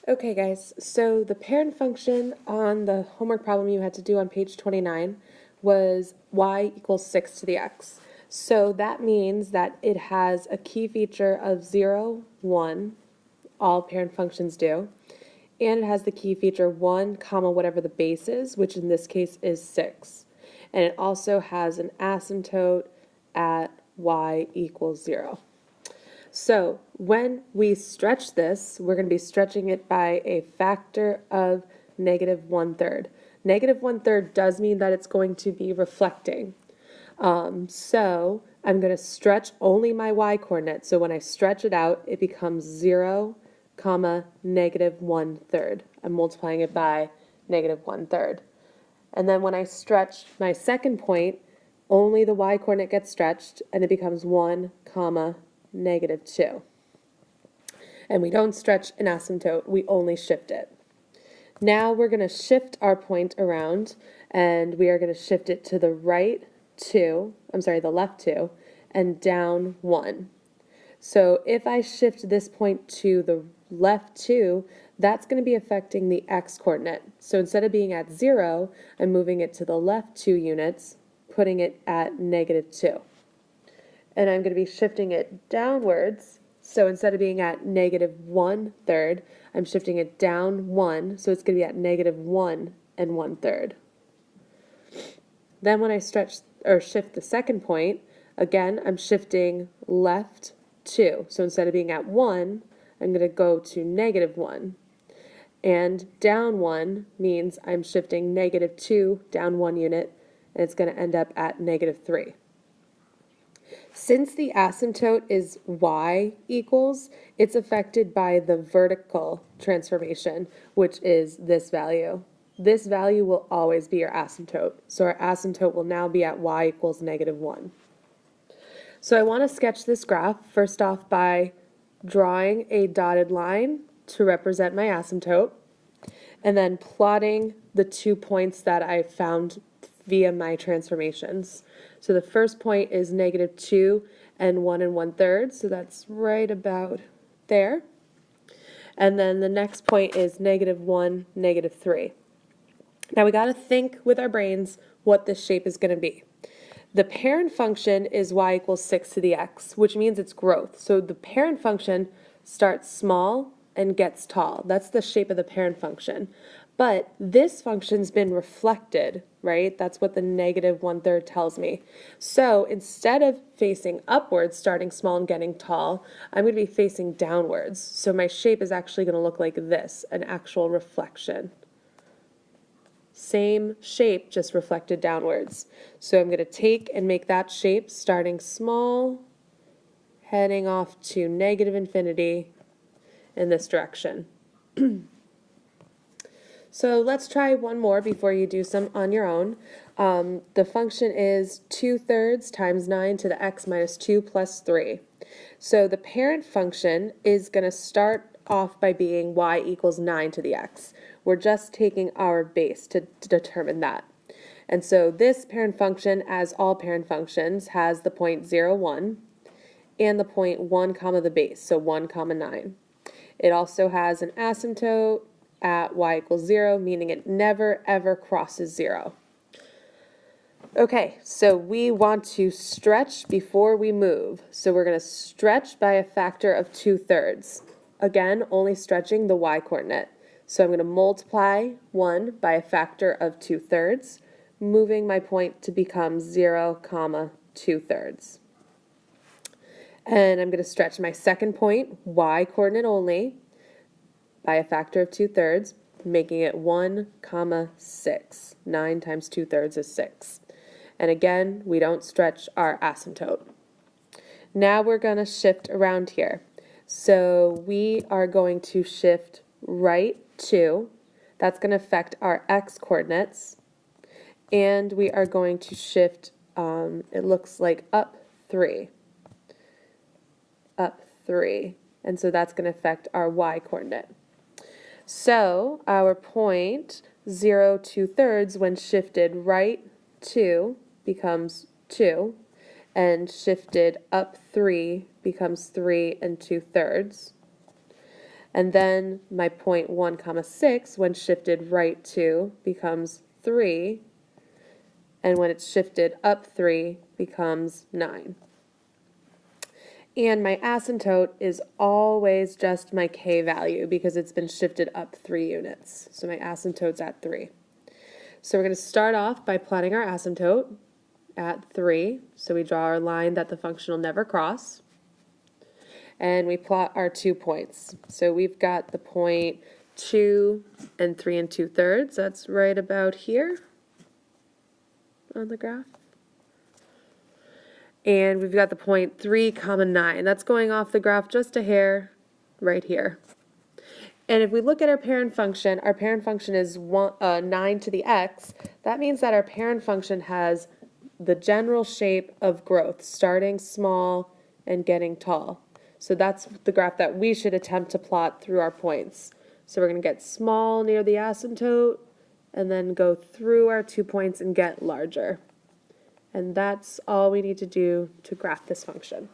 Okay guys, so the parent function on the homework problem you had to do on page 29 was y equals 6 to the x. So that means that it has a key feature of 0, 1, all parent functions do, and it has the key feature 1, comma, whatever the base is, which in this case is 6. And it also has an asymptote at y equals 0. So when we stretch this, we're going to be stretching it by a factor of negative 1/3. Negative 1/3 does mean that it's going to be reflecting. So I'm going to stretch only my y-coordinate. So when I stretch it out, it becomes 0, comma, negative 1/3. I'm multiplying it by negative 1/3. And then when I stretch my second point, only the y-coordinate gets stretched, and it becomes 1, comma, negative 2. And we don't stretch an asymptote, we only shift it. Now we're going to shift our point around, and we are going to shift it to the left 2, and down 1. So if I shift this point to the left 2, that's going to be affecting the x-coordinate. So instead of being at 0, I'm moving it to the left 2 units, putting it at negative 2. And I'm going to be shifting it downwards. So instead of being at negative 1/3, I'm shifting it down 1. So it's going to be at negative 1 and 1/3. Then when I stretch or shift the second point, again, I'm shifting left 2. So instead of being at 1, I'm going to go to negative 1. And down 1 means I'm shifting negative 2 down 1 unit, and it's going to end up at negative 3. Since the asymptote is y equals, it's affected by the vertical transformation, which is this value. This value will always be our asymptote. So our asymptote will now be at y equals negative 1. So I want to sketch this graph first off by drawing a dotted line to represent my asymptote, and then plotting the 2 points that I found via my transformations. So the first point is negative 2 and 1 1/3, so that's right about there. And then the next point is negative 1, negative 3. Now we got to think with our brains what this shape is going to be. The parent function is y equals 6 to the x, which means it's growth. So the parent function starts small and gets tall. That's the shape of the parent function. But this function's been reflected, right? That's what the negative 1/3 tells me. So instead of facing upwards, starting small and getting tall, I'm going to be facing downwards. So my shape is actually going to look like this, an actual reflection. Same shape, just reflected downwards. So I'm going to take and make that shape starting small, heading off to negative infinity in this direction. So let's try one more before you do some on your own. The function is 2/3 times 9 to the x minus 2 plus 3. So the parent function is going to start off by being y equals 9 to the x. We're just taking our base to determine that. And so this parent function, as all parent functions, has the point 0, 1 and the point 1 comma the base, so 1 comma 9. It also has an asymptote at y equals 0, meaning it never ever crosses 0. Okay, so we want to stretch before we move. So we're going to stretch by a factor of 2/3. Again, only stretching the y-coordinate. So I'm going to multiply 1 by a factor of 2/3, moving my point to become 0, comma 2/3. And I'm going to stretch my second point, y-coordinate only, by a factor of 2/3, making it 1, comma 6. 9 times 2/3 is 6. And again, we don't stretch our asymptote. Now we're going to shift around here. So we are going to shift right 2. That's going to affect our x-coordinates. And we are going to shift, it looks like up 3. Up 3. And so that's going to affect our y-coordinate. So our point 0, 2/3 when shifted right 2 becomes 2, and shifted up 3 becomes 3 2/3. And then my point 1 comma 6, when shifted right 2, becomes 3. And when it's shifted up 3, becomes 9. And my asymptote is always just my k value because it's been shifted up 3 units. So my asymptote's at 3. So we're going to start off by plotting our asymptote at 3. So we draw our line that the function will never cross. And we plot our 2 points. So we've got the point 2 and 3 2/3. That's right about here on the graph. And we've got the point 3 comma 9. That's going off the graph just a hair right here. And if we look at our parent function is 9 to the x. That means that our parent function has the general shape of growth, starting small and getting tall. So that's the graph that we should attempt to plot through our points. So we're going to get small near the asymptote and then go through our 2 points and get larger. And that's all we need to do to graph this function.